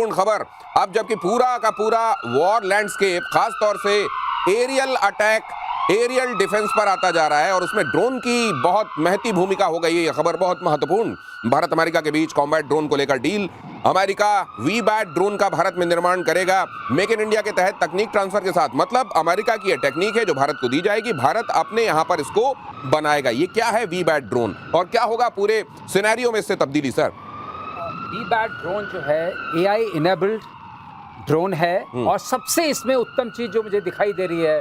पूर्ण खबर। अब जबकि पूरा का पूरा वॉर लैंडस्केप खास तौर से एरियल अटैक, एरियल डिफेंस पर आता जा रहा है और उसमें ड्रोन की बहुत महती भूमिका हो गई है। यह खबर बहुत महत्वपूर्ण। भारत अमेरिका के बीच कॉम्बैट ड्रोन को लेकर डील। अमेरिका वी-बैट ड्रोन का भारत में निर्माण करेगा मेक इन इंडिया के तहत तकनीक ट्रांसफर के साथ। मतलब अमेरिका की यह टेक्निक है जो भारत को दी जाएगी, भारत अपने यहां पर इसको बनाएगा। ये क्या है वी-बैट ड्रोन और क्या होगा पूरे सिनेरियो में इससे तब्दीली? सर, वी-बैट ड्रोन जो है एआई इनेबल्ड ड्रोन है और सबसे इसमें उत्तम चीज जो मुझे दिखाई दे रही है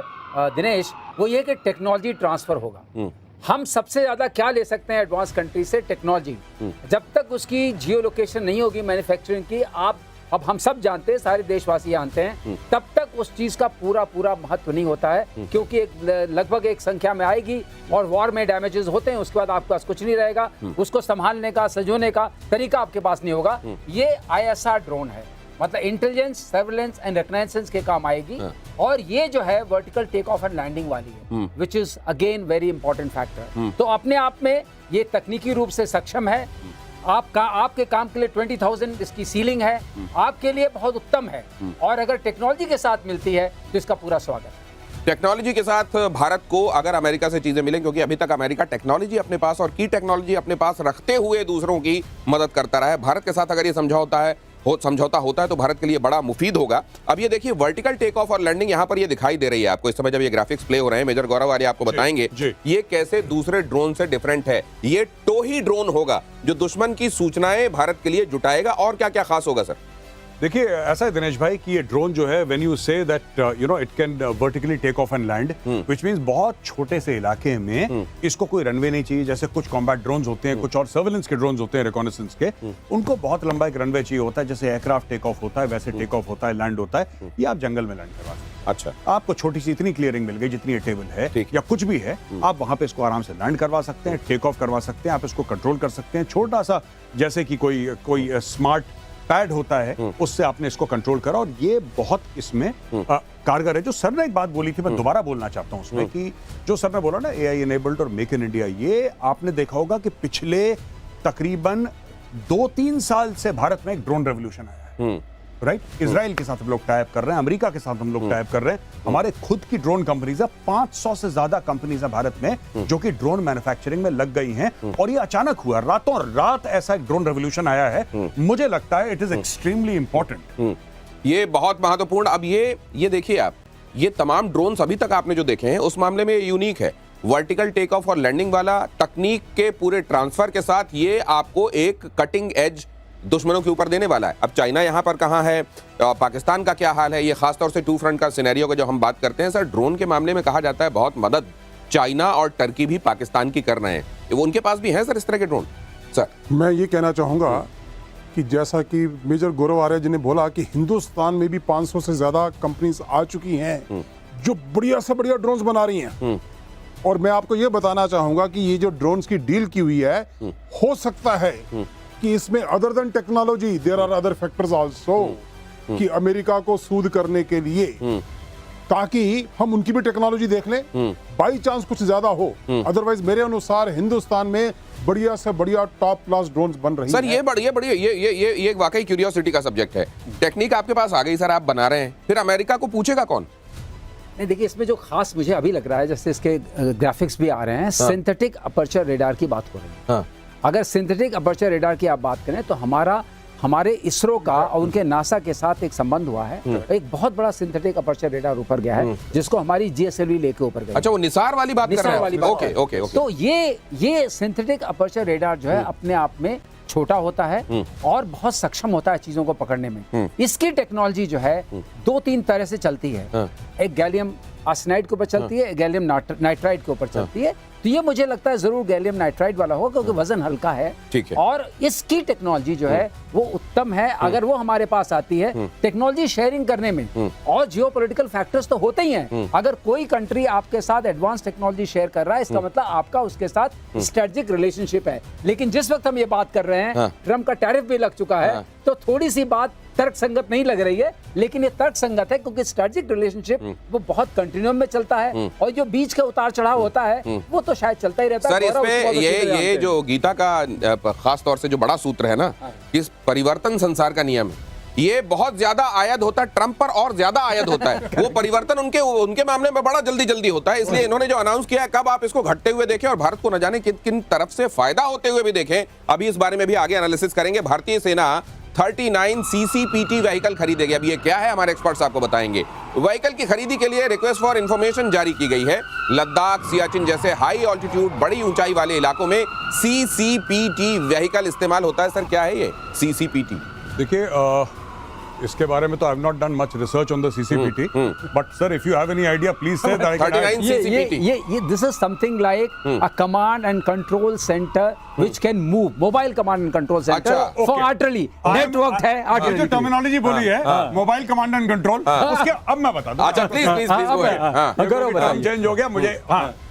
दिनेश, वो ये कि टेक्नोलॉजी ट्रांसफर होगा। हम सबसे ज्यादा क्या ले सकते हैं एडवांस कंट्री से? टेक्नोलॉजी। जब तक उसकी जियो लोकेशन नहीं होगी मैन्युफैक्चरिंग की, अब हम सब जानते हैं, सारे देशवासी जानते हैं, तब तक उस चीज का पूरा महत्व नहीं होता है, क्योंकि लगभग एक संख्या में आएगी और वॉर में डैमेजेस होते हैं, उसके बाद आपके पास कुछ नहीं रहेगा, उसको संभालने का, सजोने का तरीका आपके पास नहीं होगा। ये ISR ड्रोन है, मतलब इंटेलिजेंस, सर्वेलेंस एंड रिकॉग्निशंस के काम आएगी। और ये जो है vertical take off and landing वाली है, which is again very important factor. तो अपने आप में ये तकनीकी रूप से सक्षम है। आपके काम के लिए 20,000 इसकी सीलिंग है, आपके लिए बहुत उत्तम है। और अगर टेक्नोलॉजी के साथ मिलती है तो इसका पूरा स्वागत है। टेक्नोलॉजी के साथ भारत को अगर अमेरिका से चीजें मिलें, क्योंकि अभी तक अमेरिका टेक्नोलॉजी अपने पास और की टेक्नोलॉजी अपने पास रखते हुए दूसरों की मदद करता रहा है, भारत के साथ अगर ये समझौता होता है तो भारत के लिए बड़ा मुफीद होगा। अब ये देखिए वर्टिकल टेक ऑफ और लैंडिंग यहाँ पर ये दिखाई दे रही है आपको इस समय जब ये ग्राफिक्स प्ले हो रहे हैं। मेजर गौरव आर्य आपको बताएंगे ये कैसे दूसरे ड्रोन से डिफरेंट है। ये टोही ड्रोन होगा जो दुश्मन की सूचनाएं भारत के लिए जुटाएगा। और क्या क्या खास होगा सर? देखिए, ऐसा है दिनेश भाई कि ये ड्रोन जो है, when you say that it can vertically take off and land, which means बहुत छोटे से इलाके में इसको कोई रनवे नहीं चाहिए। जैसे कुछ कॉम्बैट ड्रोन्स होते हैं, कुछ और सर्वेलेंस के ड्रोन्स होते हैं, रिकॉनेसेंस के, उनको बहुत लंबा एक रनवे चाहिए होता है। जैसे एयरक्राफ्ट टेक ऑफ होता है वैसे टेक ऑफ होता है, लैंड होता है। ये आप जंगल में लैंड करवा सकते हैं। अच्छा, आपको छोटी सी इतनी क्लियरिंग मिल गई जितनी टेबल है या कुछ भी है, आप वहां पे इसको आराम से लैंड करवा सकते हैं, टेक ऑफ करवा सकते हैं, आप इसको कंट्रोल कर सकते हैं। छोटा सा जैसे कि कोई स्मार्ट पैड होता है, उससे आपने इसको कंट्रोल करा और ये बहुत इसमें कारगर है। जो सर ने एक बात बोली थी, मैं दोबारा बोलना चाहता हूं उसमें, कि जो सर ने बोला ना एआई इनेबल्ड और मेक इन इंडिया, ये आपने देखा होगा कि पिछले तकरीबन 2-3 साल से भारत में एक ड्रोन रेवोल्यूशन आया है। राइट, इजराइल के साथ हम लोग टाइप कर रहे हैं, अमेरिका के साथ हम लोग टाइप कर रहे हैं। हमारे खुद की ड्रोन कंपनीज है, 500 से ज्यादा कंपनीज है भारत में जो कि ड्रोन मैन्युफैक्चरिंग में लग गई हैं। और ये अचानक हुआ, रातों रात ऐसा एक ड्रोन रेवोल्यूशन आया है। मुझे लगता है इट इज एक्सट्रीमली इंपॉर्टेंट। ये बहुत महत्वपूर्ण। अब ये देखिए आप, ये तमाम ड्रोन्स अभी तक आपने जो देखे हैं उस मामले में यूनिक है। वर्टिकल टेक ऑफ और लैंडिंग वाला तकनीक के पूरे ट्रांसफर के साथ ये आपको एक कटिंग एज दुश्मनों के ऊपर देने वाला है। अब चाइना यहां पर कहां है, पाकिस्तान का क्या हाल है, ये खासतौर से टू फ्रंट का सिनेरियो का जब हम बात करते हैं सर, ड्रोन के मामले में कहा जाता है बहुत मदद चाइना और टर्की भी पाकिस्तान की कर रहे हैं। वो उनके पास भी हैं सर इस तरह के ड्रोन? सर, मैं ये कहना चाहूंगा कि जैसा कि मेजर गौरव आर्य जी ने बोला कि हिंदुस्तान में भी 500 से ज्यादा कंपनीज आ चुकी हैं जो बढ़िया से बढ़िया ड्रोन्स बना रही हैं। और मैं आपको ये बताना चाहूंगा कि ये जो ड्रोन्स की डील की हुई है, हो सकता है कि इसमें other than technology there are other factors also, कि अमेरिका को सूद करने के लिए, ताकि हम उनकी भी टेक्नोलॉजी देख लें, बाई चांस कुछ ज्यादा हो। अदरवाइज मेरे अनुसार हिंदुस्तान में बढ़िया से बढ़िया टॉप क्लास ड्रोन्स बन रही सर हैं। ये बढ़िया ये एक वाकई क्यूरियोसिटी का सब्जेक्ट है। टेक्निक आपके पास आ गई सर, आप बना रहे हैं, फिर अमेरिका को पूछेगा कौन? नहीं, देखिए, इसमें जो खास मुझे अभी लग रहा है, जैसे इसके ग्राफिक्स भी आ रहे हैं, सिंथेटिक अपर्चर रेडार की बात हो रही है। अगर सिंथेटिक अपर्चर रेडार की आप बात करें तो हमारे इसरो का और उनके नासा के साथ एक संबंध हुआ है। एक बहुत बड़ा सिंथेटिक अपर्चर रेडार ऊपर गया है जिसको हमारी GSLV लेके ऊपर गया। अच्छा, वो निसार वाली बात कर रहे हैं? ओके। तो ये सिंथेटिक अपर्चर रेडार जो है अपने आप में छोटा होता है और बहुत सक्षम होता है चीजों को पकड़ने में। इसकी टेक्नोलॉजी जो है 2-3 तरह से चलती है। एक गैलियम आर्सेनाइड के ऊपर चलती है, गैलियम नाइट्राइड के ऊपर चलती है। तो ये मुझे लगता है जरूर गैलियम नाइट्राइड वाला होगा, क्योंकि वजन हल्का है। ठीक है। और इसकी टेक्नोलॉजी जो है वो उत्तम है। अगर वो हमारे पास आती है टेक्नोलॉजी शेयरिंग करने में, और जियोपॉलिटिकल फैक्टर्स तो होते ही हैं। अगर कोई कंट्री आपके साथ एडवांस टेक्नोलॉजी शेयर कर रहा है, इसका मतलब आपका उसके साथ स्ट्रेटेजिक रिलेशनशिप है। लेकिन जिस वक्त हम ये बात कर रहे हैं, ट्रम्प का टैरिफ भी लग चुका है, तो थोड़ी सी बात तर्क संगत नहीं लग रही है, लेकिन ये तर्क संगत है, क्योंकि स्ट्रेटेजिक रिलेशनशिप वो बहुत कंटिन्यूम में चलता है। और जो बीच का उतार चढ़ाव होता है वो तो शायद चलता ही रहता है। सर, इसमें ये जो गीता का खास तौर से जो बड़ा सूत्र है ना, इस परिवर्तन संसार का नियम है, ये बहुत ज्यादा आयद होता है, ट्रंप पर और ज्यादा आयद होता है। वो परिवर्तन उनके मामले में बड़ा जल्दी होता है, इसलिए इन्होंने जो अनाउंस किया है, कब आप इसको घटते हुए देखें और भारत को न जाने किन तरफ से फायदा होते हुए भी देखें, अभी इस बारे में भी आगे एनालिसिस करेंगे। भारतीय सेना 39 CCPT व्हीकल खरीदेगी। अब ये क्या है, हमारे एक्सपर्ट्स आपको बताएंगे। व्हीकल की खरीदी के लिए रिक्वेस्ट फॉर इंफॉर्मेशन जारी की गई है। लद्दाख, सियाचिन जैसे हाई ऑल्टीट्यूड, बड़ी ऊंचाई वाले इलाकों में CCPT व्हीकल इस्तेमाल होता है। सर क्या है ये CCPT? देखिए, इसके बारे में तो I have not done much research on the CCPT, but sir if you have any idea please से। 39 CCPT ये this is something like a command and control centre which can move, mobile command and control centre for artillery network है। Artillery जो terminology बोली है, mobile command and control, उसके अब मैं बता दूं। अच्छा प्लीज गो अहेड। चेंज हो गया मुझे।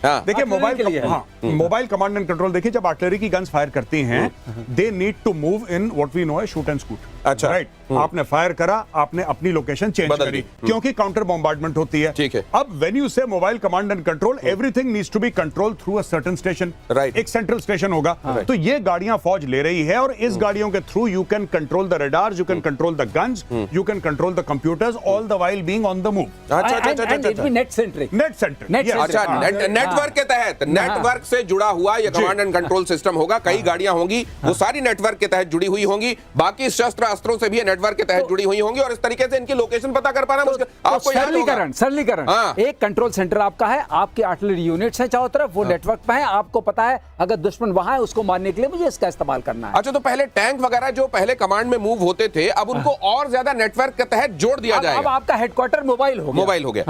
देखिए, मोबाइल कमांड एंड कंट्रोल, देखिए जब आर्टिलरी की गन्स फायर करती हैं, they need to move in what we know है शूट एंड स्कूट। अच्छा, राइट। आपने फायर करा, आपने अपनी लोकेशन चेंज करी क्योंकि काउंटर बॉम्बार्डमेंट होती है। ठीक है। अब when you say mobile command and control, everything needs to be control through a certain station. Right. एक सेंट्रल स्टेशन होगा। तो ये गाड़ियां फौज ले रही है और इस गाड़ियों के through you can control the radars, you can control the guns, you can control the computers, all the while being on the move. Net centric. अच्छा, नेटवर्क के तहत, नेटवर्क से जुड़ा हुआ ये कमांड एंड कंट्रोल सिस्टम होगा। कई गाड़ियां होंगी, वो सारी नेटवर्क के तहत जुड़ी हुई होंगी, बाकी शस्त्र अस्त्रों से भी नेटवर्क के तहत जुड़ी हुई होंगी, और इस तरीके से इनकी लोकेशन पता कर पाना मुश्किल। आपको सरलीकरण, एक कंट्रोल सेंटर आपका है, आपके आर्टिलरी यूनिट्स हैं चारों तरफ, वो नेटवर्क पे है, आपको पता है अगर दुश्मन वहां है उसको मारने के लिए मुझे इसका इस्तेमाल करना है। अच्छा, तो पहले टैंक वगैरह जो पहले कमांड में मूव होते थे, अब उनको और ज्यादा नेटवर्क के तहत जोड़ दिया जाएगा। अब आपका हेडक्वार्टर मोबाइल हो गया।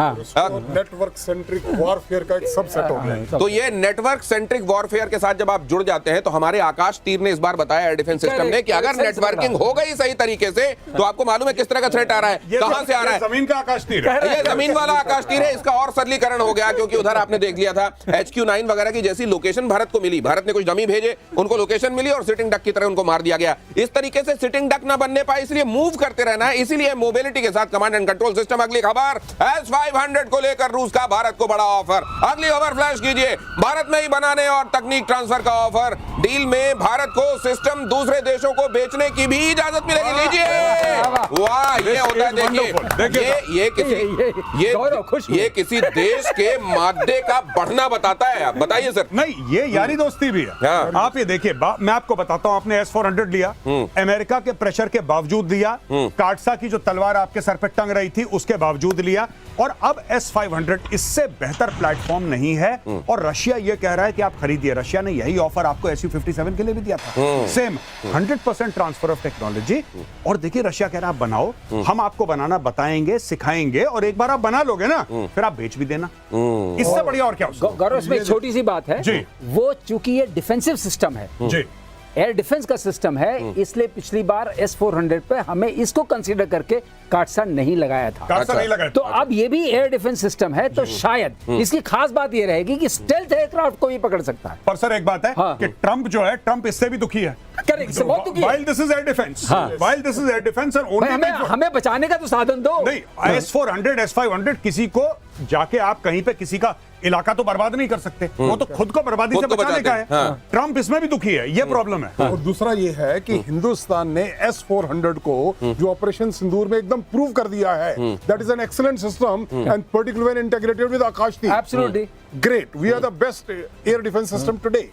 नेटवर्क सेंट्रिक वॉरफेयर का एक सबसेट हो गया। तो ये नेटवर्क सेंट्रिक वॉरफेयर के साथ जब आप जुड़ जाते हैं, तो हमारे आकाश तीर ने इस बार बताया एयर डिफेंस सिस्टम ने कि अगर नेटवर्किंग हो गई सही तरीके से, तो आपको मालूम है किस तरह का थ्रेट आ रहा है, कहां से आ रहा है। जमीन का आकाश तीर है, ये जमीन वाला आकाश तीर है। इसका और सरलीकरण हो गया, क्योंकि उधर आपने देख लिया था HQ-9 वगैरह की जैसी लोकेशन भारत को मिली, भारत ने कुछ डमी भेजे, उनको लोकेशन मिली और सिटिंग डक की तरह उनको मार दिया गया। इस तरीके से सिटिंग डक ना बनने पाए, इसलिए मूव करते रहना है, इसीलिए मोबिलिटी के साथ कमांड एंड कंट्रोल सिस्टम। अगली खबर, S-500 को लेकर रूस का भारत को बड़ा ऑफर। अगली खबर फ्लैश कीजिए, भारत में ही बनाने और तकनीक ट्रांसफर का ऑफर। डील में भारत को सिस्टम दूसरे देशों को बेचने की भी इजाजत मिलेगी। लीजिए, वाह, ये होता है। देखिए, ये किसी देश के मादे का बढ़ना बताता है। आप बताइए सर। नहीं, ये यारी दोस्ती भी है। आप ये देखिए, मैं आपको बताता हूं, आपने S-400 लिया, अमेरिका के प्रेशर के बावजूद लिया, काटसा की जो तलवार आपके सर पे टंग रही थी उसके बावजूद लिया, और अब S-500 इससे बेहतर प्लेटफॉर्म नहीं है। और रशिया ये कह रहा है कि आप खरीदिए। रशिया ने यही ऑफर आपको Su-57 के लिए भी दिया था, सेम 100% ट्रांसफर ऑफ टेक्नोलॉजी। और देखिए, रशिया कह रहा है आप बनाओ, हम आपको बनाना बताएंगे, सिखाएंगे, और एक बार आप बना लोगे ना, फिर आप बेच भी देना। इससे बढ़िया और क्या हो सकता है? गौरव, इसमें एक छोटी सी बात है जी। वो चूंकि ये डिफेंसिव सिस्टम है जी, एयर डिफेंस का सिस्टम है, इसलिए पिछली बार S-400 पे हमें इसको कंसीडर करके काटसा नहीं लगाया था। काटसा नहीं लगाया। तो अब ये भी एयर डिफेंस सिस्टम है, तो शायद इसकी खास बात ये रहेगी कि स्टेल्थ एयरक्राफ्ट को भी पकड़ सकता है। पर सर एक बात है कि ट्रंप जो है, ट्रंप इससे भी दुखी है। करेक्ट, बहुत दुखी है। While this is air defense, while this is air defense, and only हमें बचाने का तो साधन दो। नहीं, S-400, S-500 किसी को जाके आप कहीं पे किसी का इलाका तो बर्बाद नहीं कर सकते, वो तो खुद को बर्बादी से बचाने का है। ट्रंप इसमें भी दुखी है, ये प्रॉब्लम है। और दूसरा ये है कि हिंदुस्तान ने S-400 को जो ऑपरेशन सिंदूर में एकदम प्रूव कर दिया है, that is an excellent system and particularly when integrated with Akashteer. Absolutely great, we are the best air defence system today.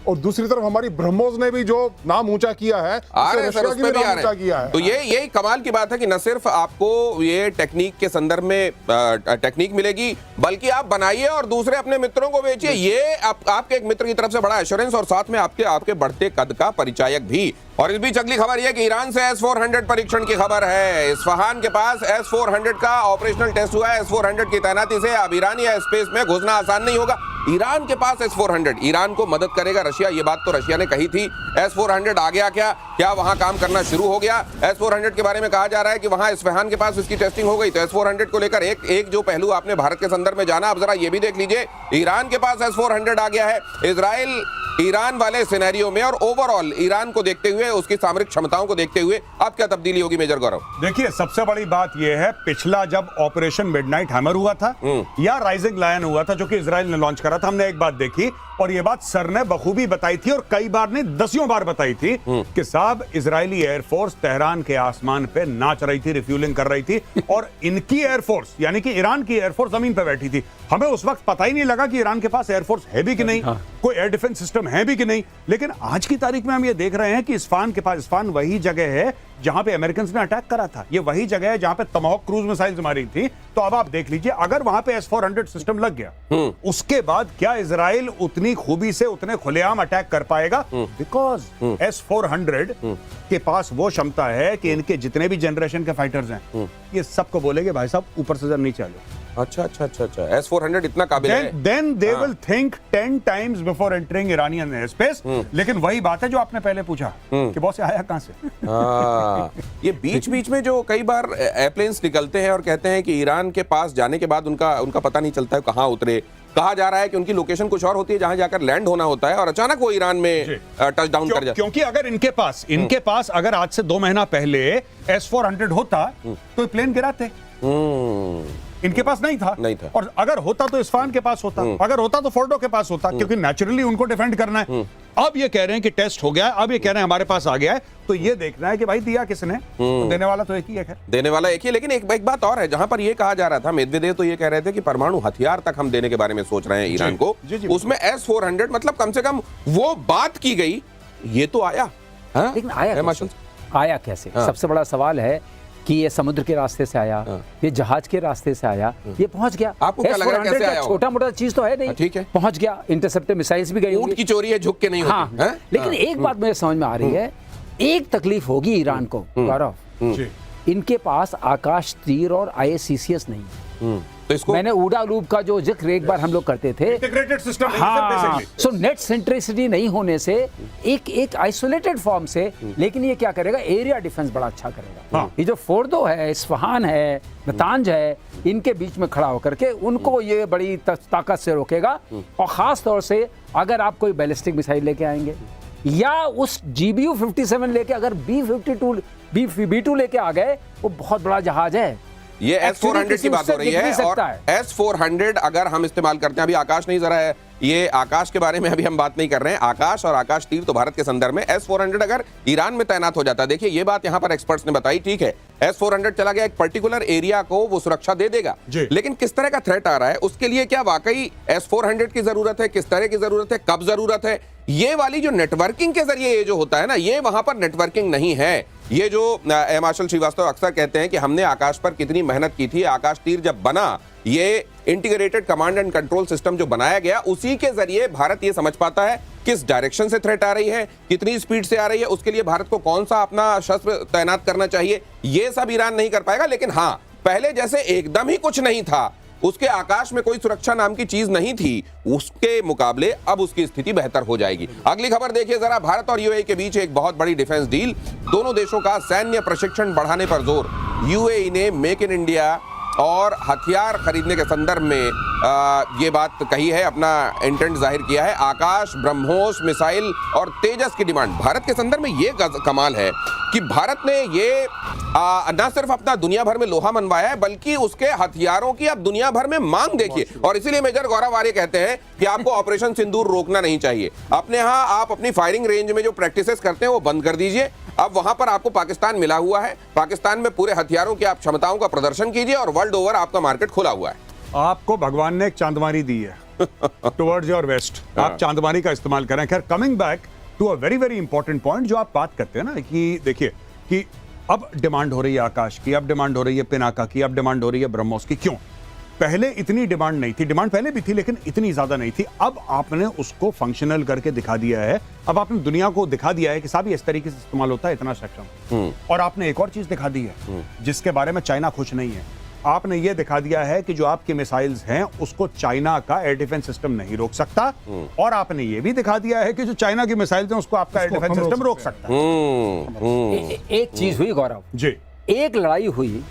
और दूसरी तरफ हमारी ब्रह्मोस ने भी जो नाम ऊंचा किया है, रशिया की भी नाम ऊंचा किया है। तो यही कमाल की बात है कि न सिर्फ आपको ये टेक्निक के संदर्भ में टेक्निक मिलेगी, बल्कि आप बनाइए और दूसरे अपने मित्रों को बेचिए। ये आपके एक मित्र की तरफ से बड़ा एश्योरेंस, और साथ में आपके बढ़ते कद का परिचायक भी। और इस बीच अगली खबर यह कि ईरान से S-400 परीक्षण की खबर है। इस्फहान के पास S-400 का ऑपरेशनल टेस्ट हुआ है। S-400 की तैनाती से अब ईरानी स्पेस में घुसना आसान नहीं होगा। ईरान के पास S-400, ईरान को मदद करेगा रशिया, ये बात तो रशिया ने कही थी। S-400 आ गया क्या वहां काम करना शुरू हो गया? S-400 के बारे में कहा जा रहा है कि वहां इस्फहान के पास इसकी टेस्टिंग हो गई। तो S-400 को लेकर एक जो पहलू आपने भारत के संदर्भ में जाना, अब जरा ये भी देख लीजिए, ईरान के पास S-400 आ गया है। इजराइल ईरान वाले सिनेरियो में और ओवरऑल ईरान को देखते हुए, उसकी सामरिक क्षमताओं को देखते हुए अब क्या तब्दीली होगी मेजर गौरव? देखिए, सबसे बड़ी बात यह है, पिछला जब ऑपरेशन मिडनाइट हैमर हुआ था या राइजिंग लायन हुआ था, जो कि इजराइल ने लॉन्च करा था, हमने एक बात देखी और ये बात सर ने बखूबी बताई थी और कई बार नहीं, दसियों बार बताई थी कि साहब इजरायली एयरफोर्स तेहरान के आसमान पे नाच रही थी, रिफ्यूलिंग कर रही थी और इनकी एयरफोर्स यानी कि ईरान की एयरफोर्स जमीन पे बैठी थी। हमें उस वक्त पता ही नहीं लगा कि ईरान के पास एयरफोर्स है भी कि नहीं, कोई एयर डिफेंस सिस्टम है भी कि नहीं। लेकिन आज की तारीख में हम ये देख रहे हैं कि इस्फहान के पास, इस्फहान वही जगह है जहां पे अमेरिकन ने अटैक करा था, ये वही जगह है जहां पे टमाहोक क्रूज मिसाइल्स मारी थी। तो अब आप देख लीजिए, अगर वहां पे S-400 सिस्टम लग गया, उसके बाद क्या इजराइल उतनी खूबी से उतने खुलेआम अटैक कर पाएगा? बिकॉज S-400 के पास वो क्षमता है कि इनके जितने भी जनरेशन के फाइटर्स हैं, ये सबको बोलेंगे भाई साहब ऊपर से जरा नीचे आ जाओ। अच्छा अच्छा अच्छा अच्छा, S-400 इतना काबिल है। Then they will think 10 times before entering Iranian airspace। लेकिन वही बात है जो आपने पहले पूछा कि बॉस ये आया कहां से? ये बीच बीच में जो कई बार एयरप्लेन्स निकलते हैं और कहते हैं कि ईरान के पास जाने के बाद उनका पता नहीं चलता है कहाँ उतरे। कहा जा रहा है कि उनकी लोकेशन कुछ और होती है जहां जाकर लैंड होना होता है और अचानक वो ईरान में टच डाउन कर जाता है। क्योंकि अगर इनके पास अगर आज से 2 महीना पहले S-400 होता तो प्लेन गिराते। इनके पास नहीं था। और अगर होता तो इस्फहान के पास होता, अगर होता तो फोर्डो के पास होता, क्योंकि नेचुरली उनको डिफेंड करना है। अब ये कह रहे हैं कि टेस्ट हो गया है, अब ये कह रहे हैं हमारे पास आ गया है, तो ये देखना है कि भाई दिया किसने, तो देने वाला तो एक ही है। खैर देने वाला एक ही, लेकिन एक बात और है, जहां पर ये कहा जा रहा था, मेदवेदेव तो ये कह रहे थे कि परमाणु हथियार तक हम देने के बारे में सोच रहे हैं ईरान को। उसमें S-400 मतलब कम से कम वो बात की गई, ये तो आया। लेकिन आया कैसे? सबसे बड़ा सवाल है कि ये समुद्र के रास्ते से आया, ये जहाज के रास्ते से आया, ये पहुंच गया। आपको क्या लग रहा है कैसे आया? छोटा मोटा चीज तो है नहीं, ठीक है, पहुंच गया। इंटरसेप्टर मिसाइल्स भी गई, ऊंट की चोरी है झुक के नहीं होती। हाँ, लेकिन एक बात मुझे समझ में आ रही है, एक तकलीफ होगी ईरान को, गौरव, इनके पास आकाश तीर और IACCS नहीं। तो इसको मैंने उड़ा लूप का जो जिक्र एक बार हम लोग करते थे, इंटीग्रेटेड सिस्टम। हाँ, सो नेट सेंट्रिसिटी नहीं होने से एक आइसोलेटेड फॉर्म से, लेकिन ये क्या करेगा, एरिया डिफेंस बड़ा अच्छा करेगा। ये जो फोर्डो है, इस्फहान है, नतांज है, इनके बीच में खड़ा होकर के उनको ये बड़ी ताकत से रोकेगा। और खास तौर से अगर आप कोई बैलिस्टिक मिसाइल लेके आएंगे या उस GBU-57 लेके अगर B-2 लेके आ गए, वो बहुत बड़ा जहाज है। ये S-400 की बात हो रही है, और S-400 अगर हम इस्तेमाल करते हैं, अभी आकाश नहीं, जरा है ये आकाश के बारे में अभी हम बात नहीं कर रहे हैं। आकाश और आकाश तीर तो भारत के संदर्भ में, S-400 अगर ईरान में तैनात हो जाता है, देखिए ये बात यहां पर एक्सपर्ट्स ने बताई, ठीक है, S-400 चला गया, एक पर्टिकुलर एरिया को वो सुरक्षा दे देगा, लेकिन किस तरह का थ्रेट आ रहा है, उसके लिए क्या वाकई S-400 की जरूरत है, किस तरह की जरूरत है, कब जरूरत है, ये वाली जो नेटवर्किंग के जरिए ये जो होता है ना, ये वहां पर नेटवर्किंग नहीं है। ये जो एयर मार्शल श्रीवास्तव अक्सर कहते हैं कि हमने आकाश पर कितनी मेहनत की थी, आकाश तीर जब बना, ये integrated command and control system जो बनाया गया, उसी के जरिए भारत ये समझ पाता है किस डायरेक्शन से थ्रेट आ रही है, कितनी स्पीड से आ रही है, उसके लिए भारत को कौन सा अपना शस्त्र तैनात करना चाहिए। ये सब ईरान नहीं कर पाएगा, लेकिन हाँ, पहले जैसे एकदम ही कुछ नहीं था, उसके आकाश में कोई सुरक्षा नाम की चीज नहीं थी, उसके मुकाबले अब उसकी स्थिति बेहतर हो जाएगी। अगली खबर देखिए जरा, भारत और UAE के बीच एक बहुत बड़ी डिफेंस डील, दोनों देशों का सैन्य प्रशिक्षण बढ़ाने पर जोर। UAE ने मेक इन इंडिया और हथियार खरीदने के संदर्भ में ये बात कही है, अपना इंटेंट जाहिर किया है। आकाश, ब्रह्मोस मिसाइल और तेजस की डिमांड भारत के संदर्भ में ये कमाल है कि भारत ने ये न सिर्फ अपना दुनिया भर में लोहा मनवाया है, बल्कि उसके हथियारों की अब दुनिया भर में मांग देखिए। और इसीलिए मेजर गौरव आर्य कहते हैं कि आपको ऑपरेशन सिंदूर रोकना नहीं चाहिए। अपने यहाँ आप अपनी फायरिंग रेंज में जो प्रैक्टिसेस करते हैं वो बंद कर दीजिए। अब वहां पर आपको पाकिस्तान मिला हुआ है, पाकिस्तान में पूरे हथियारों की आप क्षमताओं का प्रदर्शन कीजिए और वर्ल्ड ओवर आपका मार्केट खुला हुआ है। आपको भगवान ने एक चांदमारी दी है टुवर्ड्स योर वेस्ट, आप चांदमारी का इस्तेमाल करें। खैर, coming back to a very very important point जो आप बात करते हैं ना, कि देखिए कि अब डिमांड हो रही है आकाश की, अब डिमांड हो रही है पिनाका की, अब डिमांड हो रही है ब्रह्मोस की। क्यों? पहले इतनी डिमांड नहीं थी, डिमांड पहले भी थी लेकिन इतनी ज्यादा नहीं थी। अब आपने उसको फंक्शनल करके दिखा दिया है, अब आपने दुनिया को दिखा दिया है कि साहब इस तरीके से इस्तेमाल होता है, इतना सक्षम। और आपने एक और चीज दिखा दी है जिसके बारे में चाइना खुश नहीं है। आपने ये दिखा दिया है कि जो आपके मिसाइल्स हैं उसको चाइना का एयर डिफेंस सिस्टम नहीं रोक सकता, और आपने ये भी दिखा दिया है कि जो चाइना की मिसाइल्स हैं उसको आपका एयर डिफेंस सिस्टम रोक सकता है। एक चीज हुई गौरव जी, एक लड़ाई हुई,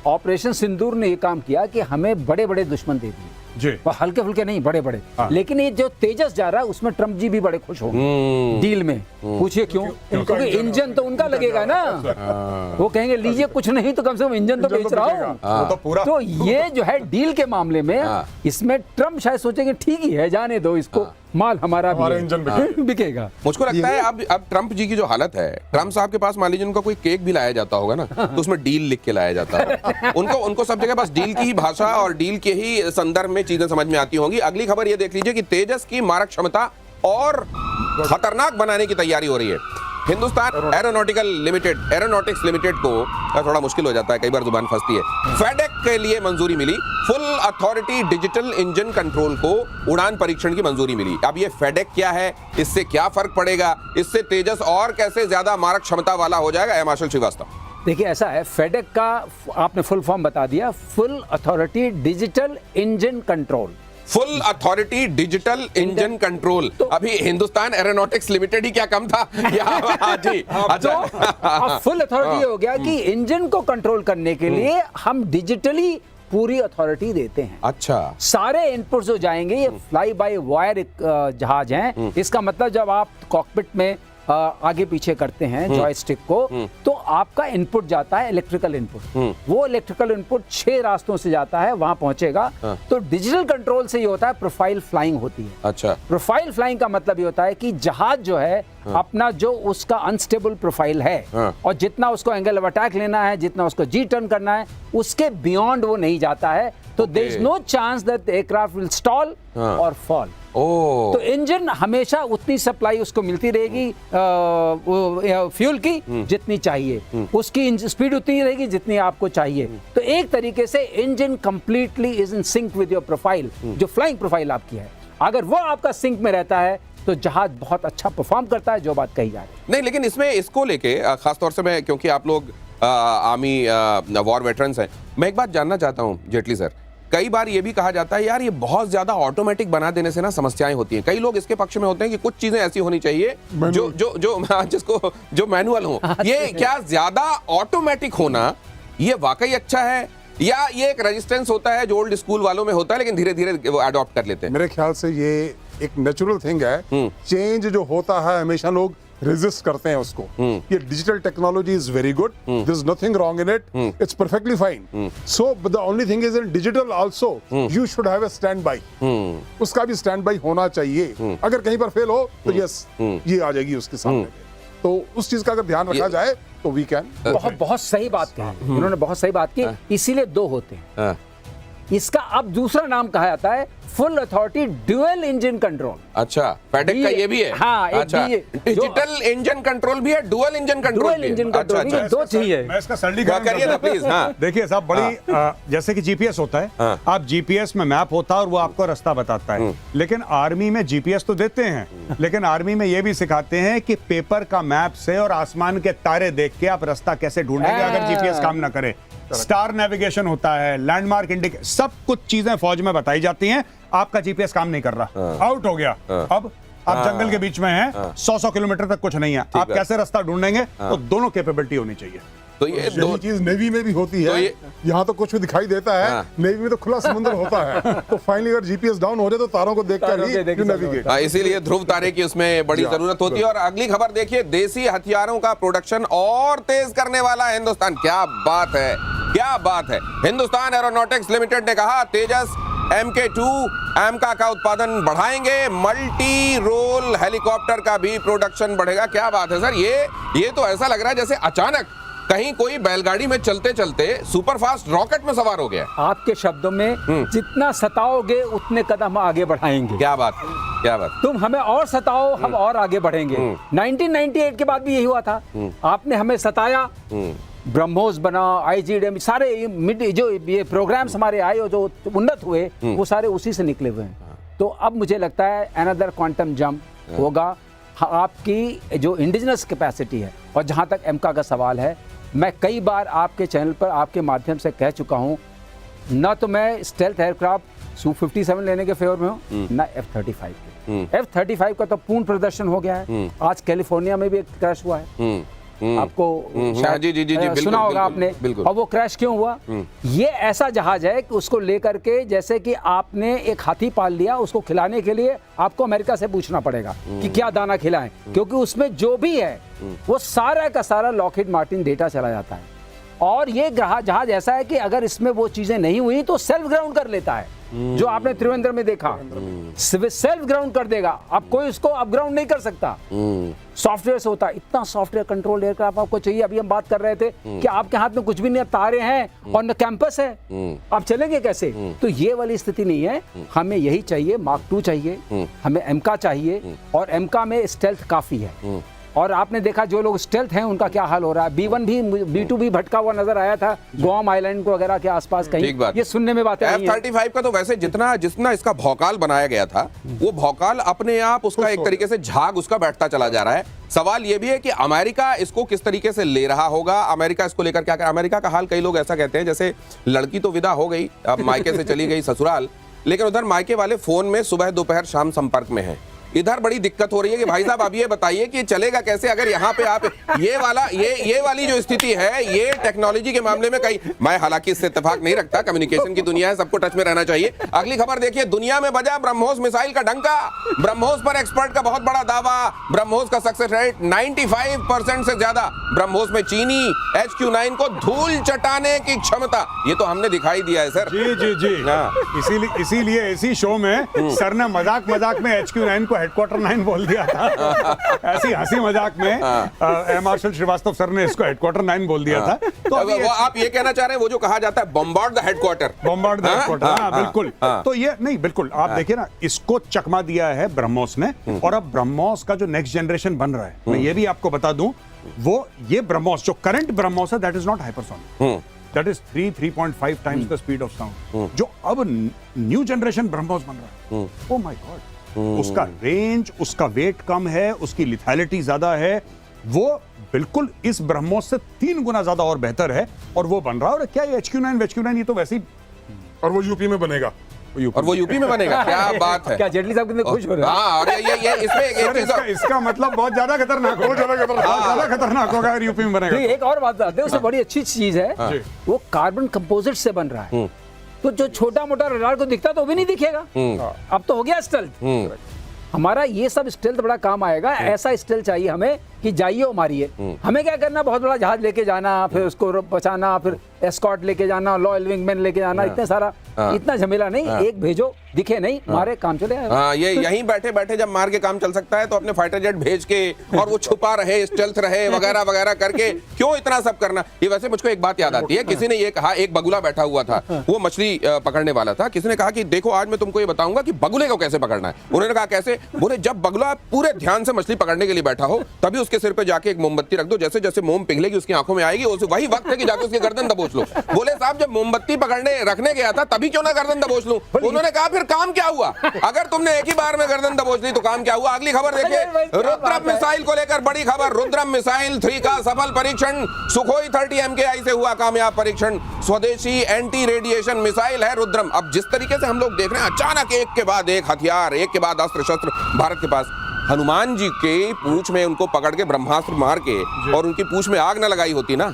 ऑपरेशन सिंदूर ने ये काम किया कि हमें बड़े बड़े दुश्मन दे दिए जी, हल्के फुल्के नहीं, बड़े बड़े। लेकिन ये जो तेजस जा रहा है उसमें ट्रम्प जी भी बड़े खुश होंगे डील में। पूछिए क्यों? क्योंकि इंजन तो उनका लगेगा ना, वो कहेंगे लीजिए कुछ नहीं तो कम से कम इंजन तो बेच रहा हूँ। तो ये जो है डील के मामले में इसमें ट्रम्प शायद सोचेंगे ठीक ही है, जाने दो इसको, माल हमारा भी हमारा है। इंजन बिकेगा। बिकेगा। मुझको लगता है अब ट्रम्प जी की जो हालत है, ट्रम्प साहब के पास मान लीजिए उनका कोई केक भी लाया जाता होगा ना, तो उसमें डील लिख के लाया जाता है। उनको सब जगह बस डील की ही भाषा और डील के ही संदर्भ में चीजें समझ में आती होंगी। अगली खबर ये देख लीजिए कि तेजस की मारक क्षमता और खतरनाक बनाने की तैयारी हो रही है। हिंदुस्तान एरोनॉटिक्स लिमिटेड को थोड़ा मुश्किल हो जाता है, कई बार जुबान फंसती है। फेडेक के लिए मंजूरी मिली, full authority digital engine control को उड़ान परीक्षण की मंजूरी मिली। अब ये फेडेक क्या है, इससे क्या फर्क पड़ेगा, इससे तेजस और कैसे ज्यादा मारक क्षमता वाला हो जाएगा, हिमाचल श्रीवास्तव। देखिए ऐसा है, फेडेक का आपने फुल फॉर्म बता दिया, full authority digital engine control. Full authority digital engine control. अभी हिंदुस्तान एरोनॉटिक्स लिमिटेड ही क्या कम था जी। अच्छा, अब फुल अथॉरिटी हो गया कि इंजन को कंट्रोल करने के लिए हम डिजिटली पूरी अथॉरिटी देते हैं। अच्छा, सारे इनपुट्स जो जाएंगे, ये फ्लाई बाय वायर जहाज हैं। इसका मतलब जब आप कॉकपिट में आगे पीछे करते हैं जॉयस्टिक को, तो आपका इनपुट जाता है इलेक्ट्रिकल इनपुट। वो इलेक्ट्रिकल इनपुट 6 रास्तों से जाता है, वहां पहुंचेगा। तो डिजिटल कंट्रोल से ये होता है, प्रोफाइल फ्लाइंग होती है। अच्छा, प्रोफाइल फ्लाइंग का मतलब ये होता है कि जहाज जो है अपना जो उसका अनस्टेबल प्रोफाइल है और जितना उसको एंगल ऑफ अटैक लेना है, जितना उसको जी टर्न करना है, उसके बियॉन्ड वो नहीं जाता है। तो there is no chance that the aircraft will stall और फॉल। तो इंजन हमेशा उतनी सप्लाई उसको मिलती रहेगी फ्यूल की जितनी चाहिए, उसकी स्पीड उतनी रहेगी जितनी आपको चाहिए। तो एक तरीके से engine completely is in sync with your profile, जो फ्लाइंग प्रोफाइल आपकी है। अगर वो आपका सिंक में रहता है तो जहाज बहुत अच्छा परफॉर्म करता है, जो बात कही जा रही है। नहीं, लेकिन इसमें इसको लेके खासतौर से मैं, क्योंकि आप लोग आर्मी वॉर वेटरन्स हैं, मैं एक बात जानना चाहता हूं जेटली सर। कई बार ये भी कहा जाता है यार ये बहुत ज्यादा ऑटोमेटिक बना देने से ना समस्याएं होती हैं। कई लोग इसके पक्ष में होते हैं कि कुछ चीजें ऐसी होनी चाहिए जो मैनुअल हो। ये क्या ज्यादा ऑटोमेटिक होना ये वाकई अच्छा है, या ये एक रेजिस्टेंस होता है जो ओल्ड स्कूल वालों में होता है, लेकिन धीरे धीरे वो अडॉप्ट कर लेते हैं? मेरे ख्याल से ये एक नेचुरल थिंग है। चेंज जो होता है हमेशा लोग रेजिस्ट करते हैं उसको। ये digital technology is very good, there is nothing wrong in it, it's perfectly fine. So but the only thing is in digital also you should have a stand by. उसका भी स्टैंड बाय होना चाहिए। अगर कहीं पर fail हो तो yes ये आ जाएगी उसके सामने। तो उस चीज का अगर ध्यान रखा जाए तो वी कैन। बहुत सही बात कही उन्होंने, बहुत सही बात की। इसीलिए 2 होते हैं। इसका अब दूसरा नाम कहा जाता है full authority dual engine control. अच्छा, फेडेक का ये भी है? हाँ, अच्छा, डिजिटल इंजन कंट्रोल भी है, डुअल इंजन कंट्रोल भी है। अच्छा, अच्छा, 2 चाहिए। मैं इसका सरलीकरण करिए ना प्लीज। हाँ, देखिए साहब, बड़ी जैसे कि जीपीएस होता है, आप जीपीएस में मैप होता है और वो आपको रास्ता बताता है। लेकिन आर्मी में जीपीएस तो देते हैं, लेकिन आर्मी में ये भी सिखाते हैं कि पेपर का मैप से और आसमान के तारे देख के आप रास्ता कैसे ढूंढेंगे अगर जीपीएस काम ना करे। स्टार नेविगेशन होता है, लैंडमार्क इंडिकेशन, सब कुछ चीजें फौज में बताई जाती हैं। आपका जीपीएस काम नहीं कर रहा, आउट हो गया। अब आप जंगल के बीच में हैं, 100 किलोमीटर तक कुछ नहीं है, आप कैसे रास्ता ढूंढेंगे? तो दोनों कैपेबिलिटी होनी चाहिए। तो ये यही चीज नेवी में भी होती है। यहाँ तो कुछ भी दिखाई देता है, नेवी में तो खुला समुद्र होता है। तो फाइनली अगर जीपीएस डाउन हो जाए तो तारों को देखकर ही नेविगेट। इसीलिए ध्रुव तारे की उसमें बड़ी जरूरत होती है। और अगली खबर देखिए, देसी हथियारों का प्रोडक्शन और तेज करने वाला है हिंदुस्तान। क्या बात है, क्या बात है। हिंदुस्तान एरोनॉटिक्स लिमिटेड ने कहा तेजस MK2 एमका का उत्पादन बढ़ाएंगे, मल्टी रोल हेलीकॉप्टर का भी प्रोडक्शन बढ़ेगा। क्या बात है सर, ये तो ऐसा लग रहा है जैसे अचानक कहीं कोई बैलगाड़ी में चलते चलते सुपर फास्ट रॉकेट में सवार हो गया। आपके शब्दों में जितना सताओगे उतने कदम आगे बढ़ाएंगे। क्या बात, क्या बात। तुम हमें और सताओ, हम और आगे बढ़ेंगे। 1998 के बाद भी यही हुआ था। आपने हमें सताया, ब्रह्मोस बना, IGDM, सारे जो ये प्रोग्राम्स हमारे आए और जो उन्नत हुए वो सारे उसी से निकले हुए हैं। तो अब मुझे लगता है अनदर क्वांटम जंप होगा। आपकी जो इंडिजिनस कैपेसिटी है, और जहां तक एमका का सवाल है, मैं कई बार आपके चैनल पर आपके माध्यम से कह चुका हूं, ना तो मैं स्टेल्थ एयरक्राफ्ट Su-57 लेने के फेवर में हूं, ना F-35 के। F-35 का तो पूर्ण प्रदर्शन हो गया है। आज कैलिफोर्निया में भी एक क्रैश हुआ है, आपको सुना होगा आपने। और वो क्रैश क्यों हुआ? ये ऐसा जहाज है कि उसको लेकर के, जैसे कि आपने एक हाथी पाल लिया, उसको खिलाने के लिए आपको अमेरिका से पूछना पड़ेगा कि क्या दाना खिलाएं, क्योंकि उसमें जो भी है वो सारा का सारा लॉकहीड मार्टिन डेटा चला जाता है। और ये जहाज ऐसा है कि अगर इसमें वो चीजें नहीं हुई तो सेल्फ ग्राउंड कर लेता है, जो आपने त्रिवेंद्र में देखा, सेल्फ ग्राउंड कर देगा। अब कोई उसको अप ग्राउंड नहीं कर सकता, सॉफ्टवेयर से होता है। इतना सॉफ्टवेयर कंट्रोल एयरक्राफ्ट आपको चाहिए। अभी हम बात कर रहे थे कि आपके हाथ में कुछ भी नहीं, तारे हैं और न कैंपस है, आप चलेंगे कैसे? तो ये वाली स्थिति नहीं है। हमें यही चाहिए, Mark II चाहिए, हमें एमका चाहिए, और एमका में स्टेल्थ काफी है। और आपने देखा जो लोग स्टेल्थ हैं उनका क्या हाल हो रहा है। B1 भी B2 भी भटका हुआ नजर आया था गुआम आइलैंड को वगैरह के आसपास कहीं। ये सुनने में बातें आई हैं। F-35 का तो वैसे जितना इसका भौकाल बनाया गया था, वो भौकाल अपने आप उसका एक तरीके से झाग उसका बैठता चला जा रहा है। सवाल ये भी है कि अमेरिका इसको किस तरीके से ले रहा होगा, अमेरिका इसको लेकर क्या कर। अमेरिका का हाल कई लोग ऐसा कहते हैं जैसे लड़की तो विदा हो गई, अब मायके से चली गई ससुराल, लेकिन उधर मायके वाले फोन में सुबह दोपहर शाम संपर्क में है। इधर बड़ी दिक्कत हो रही है कि भाई साहब आप ये बताइए कि चलेगा कैसे अगर यहाँ पे आप ये वाली जो स्थिति है, ये टेक्नोलॉजी के मामले में कई, मैं हालांकि इससे इत्तेफाक नहीं रखता, कम्युनिकेशन की दुनिया है, सबको टच में रहना चाहिए। अगली खबर देखिए, दुनिया में बजा ब्रह्मोस मिसाइल का डंका। ब्रह्मोस पर एक्सपर्ट का बहुत बड़ा दावा, ब्रह्मोस का सक्सेस रेट 95% से ज्यादा। ब्रह्मोस में चीनी HQ-9 को धूल चटाने की क्षमता, ये तो हमने दिखाई दिया है सर। जी। इसीलिए इसी शो में सर ने मजाक में HQ-9 को हेडक्वार्टर 9 बोल दिया था। ऐसी हंसी मजाक में एयर मार्शल श्रीवास्तव सर ने इसको हेडक्वार्टर 9 बोल दिया था। तो वो आप ये कहना चाह रहे हैं वो जो कहा जाता है बॉम्बार्ड द हेडक्वार्टर, बिल्कुल। तो ये नहीं, बिल्कुल आप देखिए ना, इसको चकमा दिया है ब्रह्मोस ने। और अब ब्रह्मोस का जो नेक्स्ट जनरेशन बन रहा है, मैं ये भी आपको बता दूं, वो ये ब्रह्मोस जो करंट ब्रह्मोस है, that is not hypersonic, that is 3.5 times the speed of sound. जो अब न्यू जनरेशन ब्रह्मोस बन रहा है, ओ माय गॉड, उसका रेंज, उसका वेट कम है, उसकी लिथैलिटी ज्यादा है, वो बिल्कुल इस ब्रह्मोस से 3 गुना ज्यादा और बेहतर है, और वो बन रहा है। और क्या ये HQ-9 ये तो वैसे ही, और वो यूपी में बनेगा, और वो यूपी में बनेगा। क्या बात है, क्या जेटली साहब कितने खुश हो रहे हैं। हाँ, और ये इसमें इसका मतलब बहुत ज्यादा खतरनाक होगा, ज्यादा खतरनाक होगा अगर यूपी में बनेगा। एक और बात बताते हैं, उससे बड़ी अच्छी चीज है, वो कार्बन कंपोजिट से बन रहा है। तो जो छोटा मोटा रडार को दिखता तो वो भी नहीं दिखेगा। अब तो हो गया स्टेल्थ। हमारा ये सब स्टेल्थ बड़ा काम आएगा। ऐसा स्टेल्थ चाहिए हमें कि जाइए और मारिए। हमें क्या करना, बहुत बड़ा जहाज लेके जाना, फिर उसको बचाना, फिर एस्कॉर्ट लेके जाना, लॉयल विंगमैन लेके जाना, इतने सारा इतना झमेला नहीं। एक भेजो, दिखे नहीं, मारे, काम चले। हाँ, ये यहीं बैठे बैठे जब मार के काम चल सकता है तो अपने फाइटर जेट भेज के और वो छुपा रहे, स्टेल्थ रहे, वगैरह वगैरह करके क्यों इतना सब करना। ये वैसे मुझको एक बात याद आती है, किसी ने ये कहा, एक बगुला बैठा हुआ था, वो मछली पकड़ने वाला था, किसी ने कहा कि देखो आज मैं तुमको ये बताऊंगा कि बगुले को कैसे पकड़ना है। उन्होंने कहा कैसे? बोले जब बगुला पूरे ध्यान से मछली पकड़ने के लिए बैठा हो, तभी उसके सिर पे जाके एक मोमबत्ती रख दो, जैसे जैसे मोम पिघलेगी उसकी आंखों में आएगी, वही वक्त है कि जाके उसकी गर्दन दबोच लो। बोले साहब जब मोमबत्ती पकड़ने रखने गया था तभी क्यों ना गर्दन दबोच लूं? उन्होंने कहा फिर काम क्या हुआ? अगर तुमने एक ही बार में गर्दन दबोच ली तो काम क्या हुआ? अगली खबर देखिए, रुद्रम मिसाइल को लेकर बड़ी खबर। रुद्रम मिसाइल 3 का सफल परीक्षण, सुखोई 30 MKI से हुआ कामयाब परीक्षण। स्वदेशी एंटी रेडिएशन मिसाइल है रुद्रम। अब जिस तरीके से हम लोग देख रहे हैं, अचानक एक के बाद एक हथियार, एक के बाद अस्त्र शस्त्र भारत के पास। हनुमान जी के पूंछ में उनको पकड़ के ब्रह्मास्त्र मार के और उनकी पूंछ में आग न लगाई होती ना,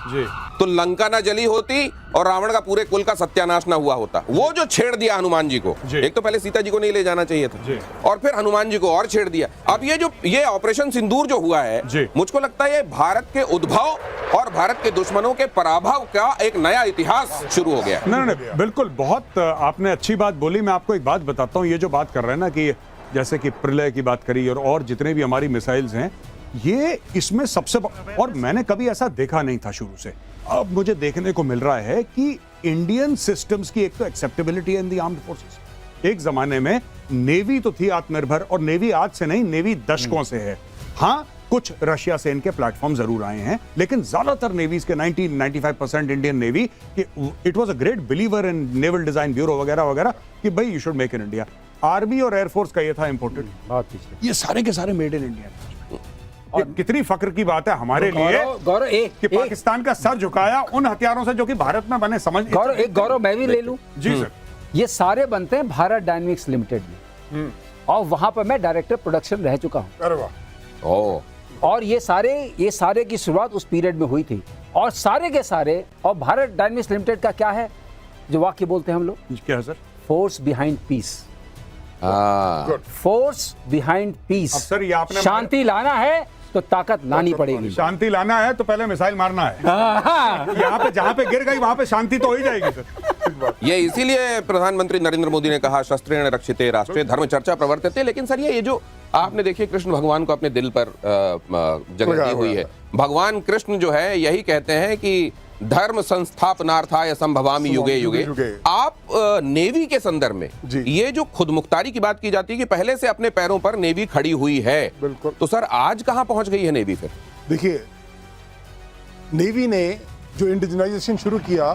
तो लंका ना जली होती और रावण का पूरे कुल का सत्यानाश ना हुआ होता। वो जो छेड़ दिया हनुमान जी को, एक तो पहले सीता जी को नहीं ले जाना चाहिए था, और फिर हनुमान जी को और छेड़ दिया। अब ये ऑपरेशन सिंदूर जो हुआ है, मुझको लगता है ये भारत के उद्भव और भारत के दुश्मनों के पराभव का एक नया इतिहास शुरू हो गया। नहीं, बिल्कुल, बहुत आपने अच्छी बात बोली। मैं आपको एक बात बताता हूँ, ये जो बात कर रहे हैं ना कि जैसे कि प्रलय की बात करी और जितने भी हमारी मिसाइल्स हैं, ये इसमें सबसे, और मैंने कभी ऐसा देखा नहीं था शुरू से, अब मुझे देखने को मिल रहा है कि इंडियन सिस्टम्स की एक तो acceptability in the armed forces. एक जमाने में नेवी तो थी आत्मनिर्भर, और नेवी आज से नहीं, नेवी दशकों से है। हाँ, कुछ रशिया से इनके प्लेटफॉर्म जरूर आए हैं, लेकिन ज्यादातर नेवीज के 90-95% Indian navy, it was a great believer in naval design bureau वगैरह वगैरह, कि भाई you should make in India. Army और एयरफोर्स का ये था इंपोर्टेड, ये सारे के सारे मेड इन इंडिया। और कितनी फक्र की बात है हमारे लिए कि पाकिस्तान का सर झुकाया उन हथियारों से जो कि भारत में बने। समझ गौरव मैं भी ले लूं जी सर, ये सारे बनते हैं भारत डायनेमिक्स लिमिटेड में, और वहां पर मैं डायरेक्टर प्रोडक्शन रह चुका हूं। अरे वाह। और ये सारे की शुरुआत उस पीरियड में हुई थी, और सारे के सारे। और भारत डायनेमिक्स लिमिटेड का क्या है जो वाक्य बोलते हैं हम लोग? क्या है sir? Force behind peace. Force behind peace. Sir ये आपने शांति लाना है तो ताकत लानी पड़ेगी। शांति लाना है तो पहले मिसाइल मारना है। हाँ। यहाँ पे जहाँ पे गिर गई वहां पे शांति तो हो ही जाएगी सर। ये इसीलिए प्रधानमंत्री नरेंद्र मोदी ने कहा शस्त्रेण रक्षिते राष्ट्रे धर्म चर्चा प्रवर्तते। लेकिन सर ये जो आपने देखिए कृष्ण भगवान को अपने दिल पर जगह दी हुई है। भगवान कृष्ण जो है यही कहते हैं कि धर्म संस्थापनार्थाय संभवामि युगे युगे। आप नेवी के संदर्भ में ये जो खुद मुख्तारी की बात की जाती है कि पहले से अपने पैरों पर नेवी खड़ी हुई है, बिल्कुल। तो सर आज कहां पहुंच गई है नेवी फिर? देखिए, नेवी ने जो इंडिजिनाइजेशन शुरू किया,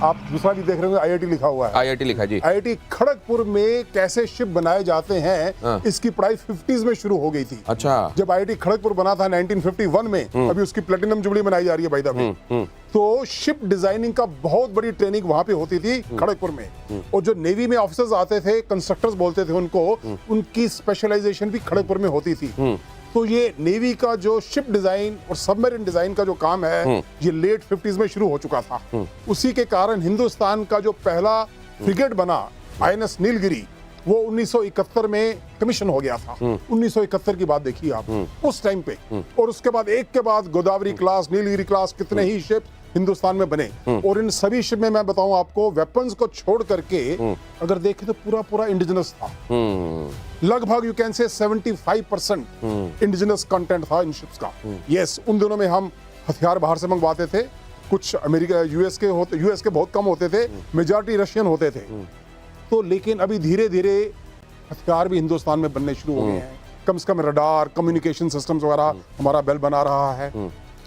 आप दूसरा भी देख रहे होंगे, आईआईटी लिखा हुआ है। आईआईटी लिखा जी। आईआईटी खड़गपुर में कैसे शिप बनाए जाते हैं, इसकी पढ़ाई 50s में शुरू हो गई थी। अच्छा। जब आईआईटी खड़गपुर बना था 1951 में, अभी उसकी प्लेटिनम जुबली मनाई जा रही है बाय द वे। तो शिप डिजाइनिंग का बहुत बड़ी ट्रेनिंग वहां पे होती थी खड़गपुर में। और जो नेवी में ऑफिसर्स आते थे, कंस्ट्रक्टर्स बोलते थे उनको, उनकी स्पेशलाइजेशन भी खड़गपुर में होती थी। तो ये नेवी का जो शिप डिजाइन और सबमरीन डिजाइन का जो काम है, ये लेट 50s में शुरू हो चुका था। उसी के कारण हिंदुस्तान का जो पहला फ्रिगेट बना आईएनएस नीलगिरी, वो 1971 में कमीशन हो गया था। 1971 की बात देखिए आप उस टाइम पे। और उसके बाद एक के बाद गोदावरी क्लास, नीलगिरी क्लास, कितने ही शिप हिंदुस्तान में बने। और इन सभी शिप में मैं बताऊं आपको, वेपन्स को छोड़ करके अगर देखें तो पूरा पूरा इंडिजिनस था। लगभग you can say 75% indigenous content था इन शिप्स का। यस, उन दिनों में हम हथियार बाहर से मंगवाते थे, कुछ अमेरिका यूएस के बहुत कम होते थे, मेजॉरिटी रशियन होते थे। तो लेकिन अभी धीरे धीरे हथियार भी हिंदुस्तान में बनने शुरू हो गए हैं। कम से कम रडार, कम्युनिकेशन सिस्टम्स वगैरह हमारा बेल बना रहा है।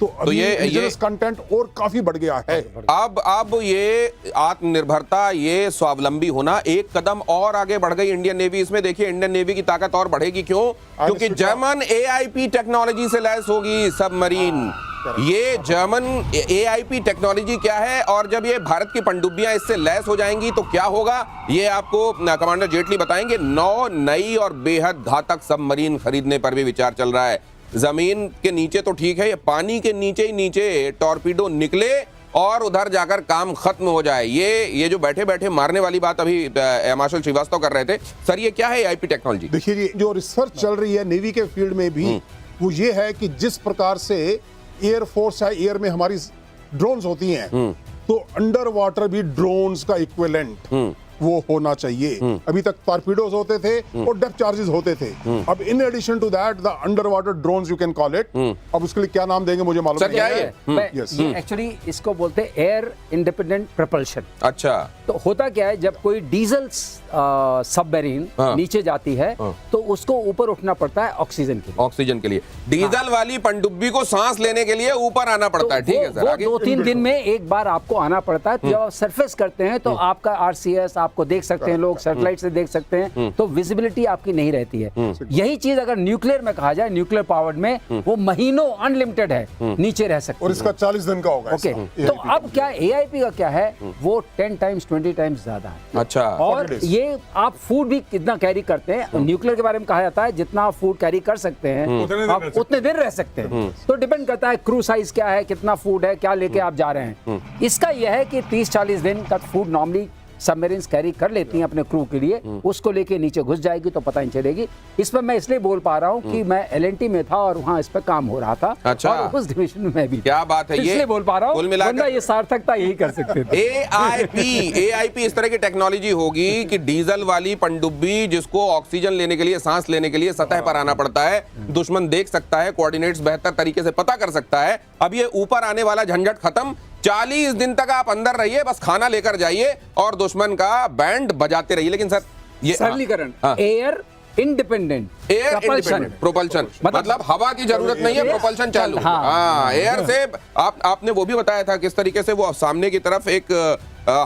तो ये कंटेंट और काफी बढ़ गया है। अब ये आत्मनिर्भरता, ये स्वावलंबी होना एक कदम और आगे बढ़ गई इंडियन नेवी। इसमें देखिए इंडियन नेवी की ताकत और बढ़ेगी। क्यों? क्योंकि जर्मन एआईपी टेक्नोलॉजी से लैस होगी सबमरीन। ये जर्मन एआईपी टेक्नोलॉजी क्या है, और जब ये भारत की पनडुब्बियां इससे लैस हो जाएंगी तो क्या होगा, ये आपको कमांडर जेटली बताएंगे। 9 नई और बेहद घातक सबमरीन खरीदने पर भी विचार चल रहा है। जमीन के नीचे तो ठीक है, ये पानी के नीचे ही नीचे टॉर्पीडो निकले और उधर जाकर काम खत्म हो जाए। ये जो बैठे बैठे मारने वाली बात अभी मार्शल श्रीवास्तव कर रहे थे, सर ये क्या है एआईपी टेक्नोलॉजी? देखिए, जो रिसर्च चल रही है नेवी के फील्ड में भी, वो ये है कि जिस प्रकार से एयर फोर्स है, एयर में हमारी ड्रोन्स होती हैं, तो अंडर वाटर भी ड्रोन्स का इक्विवेलेंट वो होना चाहिए। अभी तक टॉर्पीडोज होते थे और डेप्थ चार्जेस होते थे। अब in addition to that the underwater drones, you can call it. अब उसके लिए क्या नाम देंगे मुझे मालूम नहीं है। ये एक्चुअली इसको बोलते हैं एयर इंडिपेंडेंट प्रोपल्शन। अच्छा। तो होता क्या है, जब कोई डीजल सबमरीन नीचे जाती है तो उसको ऊपर उठना पड़ता है ऑक्सीजन के लिए। डीजल वाली पनडुब्बी को सांस लेने के लिए ऊपर आना पड़ता है। ठीक है सर। वो 2-3 दिन में एक बार आपको आना पड़ता है। जब आप सरफेस करते हैं तो आपका आरसीएस आपको देख सकते हैं, लोग सैटेलाइट से देख सकते हैं, तो विजिबिलिटी आपकी नहीं रहती है। यही चीज अगर न्यूक्लियर में कहा जाए, न्यूक्लियर पावर्ड में, वो महीनों अनलिमिटेड है, नीचे रह सकते हैं। और इसका 40 दिन का होगा। ओके, तो अब क्या एआईपी का क्या है, वो 10 टाइम्स 20 टाइम्स ज्यादा है। अच्छा। और ये आप फूड भी कितना कैरी करते हैं, न्यूक्लियर के बारे में कहा जाता है जितना आप फूड कैरी कर सकते हैं आप उतने दिन रह सकते हैं। तो डिपेंड करता है क्रू साइज क्या है, कितना फूड है, क्या लेके आप जा रहे हैं। इसका यह है कि 30-40 दिन का फूड नॉर्मली सबमरीन्स कैरी कर लेती हैं अपने क्रू के लिए। उसको लेके नीचे घुस जाएगी तो पता नहीं चलेगी। इस पर मैं इसलिए बोल पा रहा हूँ कि मैं एलएनटी में था और वहाँ इस पर काम हो रहा था। अच्छा। और उस डिवीजन में भी। क्या बात है, इसलिए बोल पा रहा हूँ, वरना ये सार्थकता यही कर सकते थे। एआईपी इस तरह की टेक्नोलॉजी होगी कि डीजल वाली पनडुब्बी जिसको ऑक्सीजन लेने के लिए, सांस लेने के लिए सतह पर आना पड़ता है, दुश्मन देख सकता है, कोऑर्डिनेट्स बेहतर तरीके से पता कर सकता है। अब ये ऊपर आने वाला झंझट खत्म। 40 दिन तक आप अंदर रहिए, बस खाना लेकर जाइए और दुश्मन का बैंड बजाते रहिए। लेकिन सर ये सरलीकरण, एयर इंडिपेंडेंट प्रोपल्शन, मतलब हवा की जरूरत नहीं है, प्रोपल्शन चालू। हाँ, एयर से आपने वो भी बताया था किस तरीके से वो सामने की तरफ एक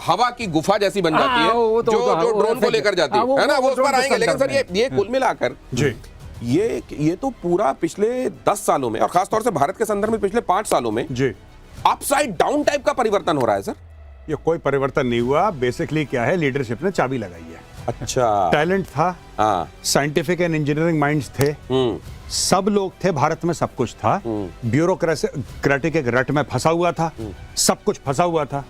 हवा की गुफा जैसी बन जाती है जो ड्रोन को लेकर जाती है ना, वो उस पर आएंगे। लेकिन सर ये कुल मिलाकर ये तो पूरा पिछले 10 सालों में और खासतौर से भारत के संदर्भ में पिछले 5 सालों में अपसाइड डाउन टाइप का परिवर्तन हो रहा है सर। ये कोई परिवर्तन नहीं हुआ। बेसिकली क्या है, लीडरशिप ने चाबी लगाई है। अच्छा। टैलेंट था, हाँ। साइंटिफिक एंड इंजीनियरिंग माइंड्स थे, सब लोग थे, भारत में सब कुछ था, ब्यूरोक्रेटिक एक रट में फंसा हुआ था, सब कुछ फंसा हुआ था।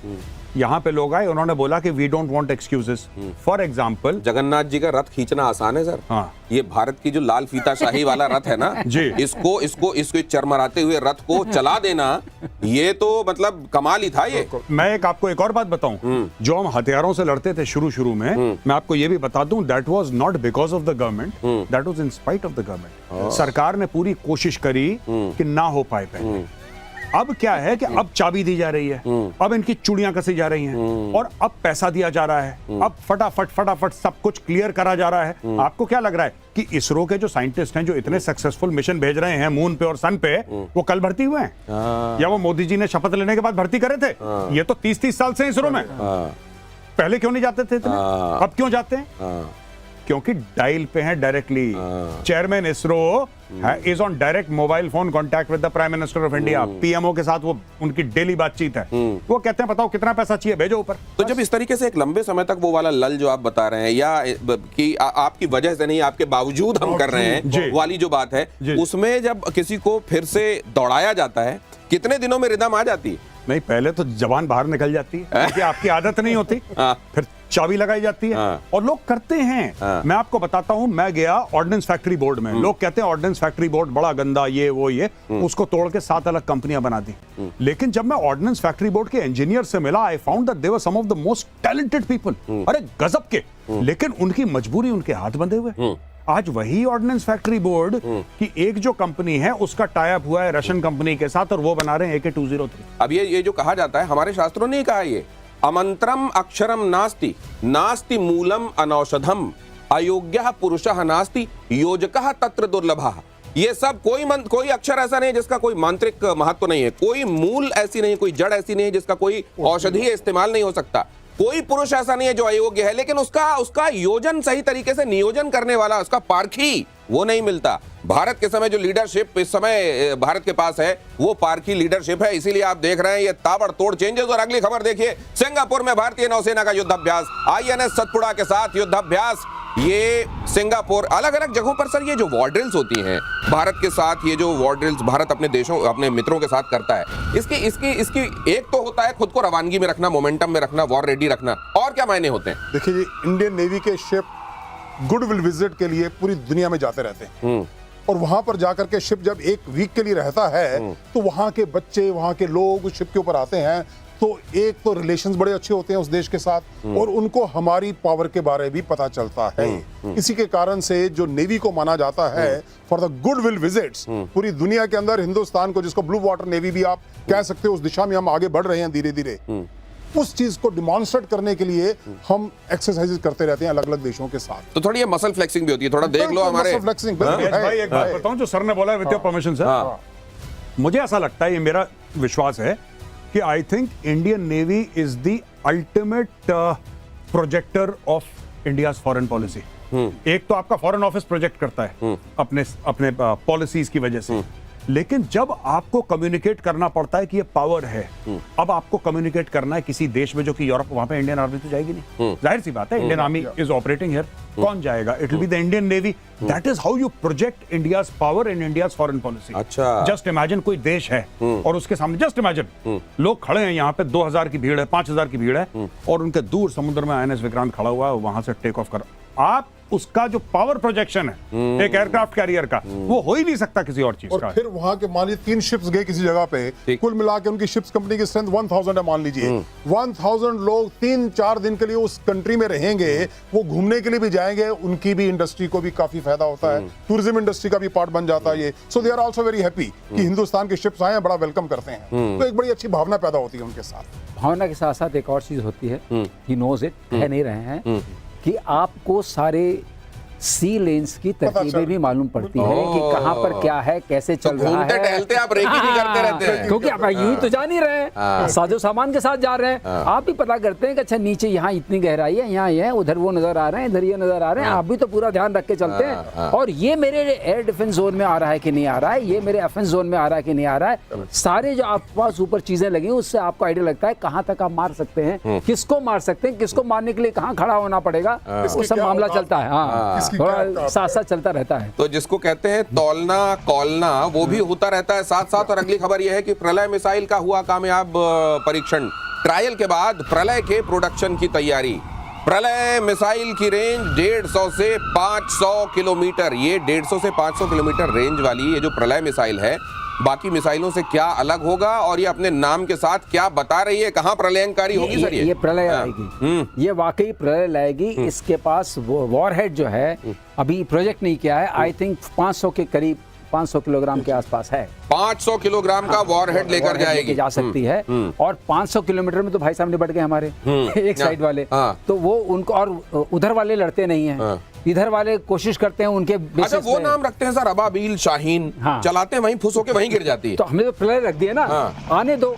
यहाँ पे लोग आए, उन्होंने बोला कि we don't want excuses. For example, Jagannath ji का रथ खींचना आसान है सर। हाँ। ये भारत की जो लाल फीता शाही वाला रथ है ना जी। इसको चरमराते हुए रथ को चला देना, ये तो मतलब कमाल ही था ये। मैं आपको एक और बात बताऊं, जो हम हथियारों से लड़ते थे शुरू में, मैं आपको ये भी बता दूं, that was not because of the government, that was in spite of the government. सरकार ने पूरी कोशिश करी कि ना हो पाए पहले। अब क्या है कि अब चाबी दी जा रही है, अब इनकी चूड़ियां कसी जा रही हैं, और अब पैसा दिया जा रहा है, अब फटाफट सब कुछ क्लियर करा जा रहा है। आपको क्या लग रहा है कि इसरो के जो साइंटिस्ट हैं, जो इतने सक्सेसफुल मिशन भेज रहे हैं मून पे और सन पे, वो कल भर्ती हुए हैं? या वो मोदी जी ने शपथ लेने के बाद भर्ती करे थे? ये तो 30 साल से इसरो में। पहले क्यों नहीं जाते थे इतने? अब क्यों जाते हैं? क्योंकि डायल पे हैं directly. Chairman ISRO is on direct mobile phone contact with the prime minister of India. PMO के साथ वो उनकी डेली बातचीत है। वो कहते हैं बताओ कितना पैसा चाहिए, भेजो ऊपर। तो जब इस तरीके से एक लंबे समय तक वो वाला लल जो आप बता रहे हैं, या कि आपकी वजह से नहीं, आपके बावजूद हम कर रहे हैं वाली जो बात है, उसमें जब किसी को फिर से दौड़ाया जाता है, कितने दिनों में रिदम आ जाती है? नहीं, पहले तो जबान बाहर निकल जाती है, क्योंकि आपकी आदत नहीं होती। फिर चाबी लगाई जाती है, और लोग करते हैं। मैं आपको बताता हूं, मैं गया ऑर्डिनेंस फैक्ट्री बोर्ड में। लोग कहते हैं ऑर्डिनेंस फैक्ट्री बोर्ड बड़ा गंदा, ये वो ये, उसको तोड़ के 7 अलग कंपनियां बना दी। लेकिन जब मैं ऑर्डिनेंस फैक्ट्री बोर्ड के इंजीनियर से मिला, I found that they were some of the most talented people. अरे गजब के। लेकिन उनकी मजबूरी, उनके हाथ बंधे हुए। आज वही ऑर्डिनेंस फैक्ट्री बोर्ड की एक जो कंपनी है, उसका टाई अप हुआ है रशियन कंपनी के साथ, और वो बना रहे हैं AK-203। अब ये जो कहा जाता है, हमारे शास्त्रों ने कहा, ये अमंत्रम अक्षरम नास्ति, नास्ति मूलम अनौषधम, अयोग्यः पुरुषः नास्ति, योजकः तत्र दुर्लभः। ये सब कोई अक्षर ऐसा नहीं है जिसका कोई मांत्रिक महत्व नहीं है, कोई मूल ऐसी नहीं, कोई जड़ ऐसी नहीं है जिसका कोई औषधीय इस्तेमाल नहीं हो सकता, कोई पुरुष ऐसा नहीं है जो अयोग्य है, लेकिन उसका योजन सही तरीके से नियोजन करने वाला, उसका पारखी वो नहीं मिलता। भारत के समय जो लीडरशिप इस समय भारत के पास है, वो पारखी लीडरशिप है। इसीलिए आप देख रहे हैं ये ताबड़तोड़ चेंजेस। और अगली खबर देखिए, सिंगापुर में भारतीय नौसेना का युद्धाभ्यास, INS सतपुड़ा के साथ युद्धाभ्यास। ये सिंगापुर, अलग अलग जगहों पर सर ये जो वॉर ड्रिल्स होती हैं भारत के साथ, ये जो वॉर ड्रिल्स भारत अपने मित्रों के साथ करता है, इसकी एक तो होता है खुद को रवानगी में रखना, मोमेंटम में रखना, वॉर रेडी रखना, और क्या मायने होते हैं? देखिए जी, इंडियन नेवी के शिप गुडविल विजिट के लिए पूरी दुनिया में जाते रहते हैं, और वहां पर जाकर के शिप जब एक वीक के लिए रहता है, तो वहां के बच्चे, वहां के लोग शिप के ऊपर आते हैं, तो एक तो रिलेशंस बड़े अच्छे होते हैं उस देश के साथ, और उनको हमारी पावर के बारे में भी पता चलता है। इसी के कारण से जो नेवी को माना जाता है फॉर द गुडविल विजिट्स, पूरी दुनिया के अंदर हिंदुस्तान को, जिसको ब्लू वाटर नेवी भी आप कह सकते हो, उस दिशा में हम आगे बढ़ रहे हैं धीरे धीरे। उस चीज को डिमॉन्स्ट्रेट करने के लिए हम एक्सरसाइजेस करते रहते हैं अलग अलग देशों के साथ। तो थोड़ी ये मसल फ्लेक्सिंग भी होती है, थोड़ा देख लो हमारे फ्लेक्सिंग। भाई एक बात बताऊं, जो सर ने बोला, विद योर परमिशन सर, मुझे ऐसा लगता है, ये मेरा विश्वास है कि I think Indian navy is the ultimate projector off India's foreign policy. एक तो आपका फॉरेन ऑफिस प्रोजेक्ट करता है अपने पॉलिसीज की वजह से, लेकिन जब आपको कम्युनिकेट करना पड़ता है कि ये पावर है, अब आपको कम्युनिकेट करना है किसी देश में जो कि यूरोप, वहां पे इंडियन आर्मी तो जाएगी नहीं, जाहिर सी बात है, Indian army is operating here, कौन जाएगा? It will be the Indian navy. That is how you project India's power in India's foreign policy. अच्छा, जस्ट इमेजिन कोई देश है और उसके सामने, जस्ट इमेजिन लोग खड़े हैं, यहाँ पे 2000 की भीड़ है, 5000 की भीड़ है, और उनके दूर समुद्र में INS विक्रांत खड़ा हुआ है, वहां से टेक ऑफ कर, आप उसका जो पावर प्रोजेक्शन है एक एयरक्राफ्ट कैरियर का, वो हो ही नहीं सकता किसी और चीज का। और फिर वहां के मान लीजिए 3 शिप्स गए किसी जगह पे, कुल मिला के उनकी शिप्स कंपनी की स्ट्रेंथ 1000 है, मान लीजिए 1000 लोग 3-4 दिन के लिए उस कंट्री में रहेंगे, वो घूमने के लिए भी जाएंगे, उनकी भी इंडस्ट्री को भी काफी फायदा होता है, टूरिज्म इंडस्ट्री का भी पार्ट बन जाता है ये। So they are also very happy कि हिंदुस्तान के शिप्स आए हैं, बड़ा वेलकम करते हैं, तो एक बड़ी अच्छी भावना पैदा होती है उनके साथ। भावना के साथ साथ एक और चीज होती है, ही नोज इट, कह नहीं रहे हैं, कि आपको सारे सी लेन्स की तरकीबें भी मालूम पड़ती है कि कहां पर क्या है, कैसे चल रहा है। घूमते टहलते आप रेकी भी करते रहते हैं, क्योंकि आप यूं तो जा नहीं रहे हैं, साजो सामान के साथ जा रहे हैं, आप भी पता करते हैं कि अच्छा नीचे यहाँ इतनी गहराई है, यहाँ ये है, उधर वो नजर आ रहे हैं, इधर ये नजर आ रहे हैं, आप भी तो पूरा ध्यान रख के चलते हैं। और ये मेरे एयर डिफेंस जोन में आ रहा है कि नहीं आ रहा है, ये मेरे एफेंस जोन में आ रहा है कि नहीं आ रहा है, सारे जो आपके पास ऊपर चीजें लगी, उससे आपको आइडिया लगता है कहां तक आप मार सकते हैं, किसको मार सकते हैं, किसको मारने के लिए कहां खड़ा होना पड़ेगा, वो सब मामला चलता है। इसकी थोड़ा साथ साथ चलता रहता है। तो जिसको कहते हैं तौलना कौलना वो भी होता रहता है साथ साथ। और अगली खबर यह है कि प्रलय मिसाइल का हुआ कामयाब परीक्षण। ट्रायल के बाद प्रलय के प्रोडक्शन की तैयारी। प्रलय मिसाइल की रेंज 150 से 500 किलोमीटर। ये 150 से 500 किलोमीटर रेंज वाली ये जो प्रलय मिसाइल है बाकी मिसाइलों से क्या अलग होगा और ये अपने नाम के साथ क्या बता रही है, कहाँ प्रलयंकारी होगी सर? ये प्रलय आएगी, ये वाकई प्रलय लाएगी। इसके पास वॉरहेड जो है अभी प्रोजेक्ट नहीं किया है, आई थिंक 500 के करीब 500 किलोग्राम के आसपास है। 500 किलोग्राम का वॉरहेड लेकर जाएगी, जा सकती है। और 500 किलोमीटर में तो भाई साहब निपट गए हमारे एक साइड वाले, तो वो उनको और उधर वाले लड़ते नहीं हैं, इधर वाले कोशिश करते हैं उनके अच्छा वो नाम रखते हैं सर अबाबील शाहीन, चलाते हैं वहीं फुस होके वहीं गिर जाती है। तो हमने तो प्रलय रख दिया ना, आने दो।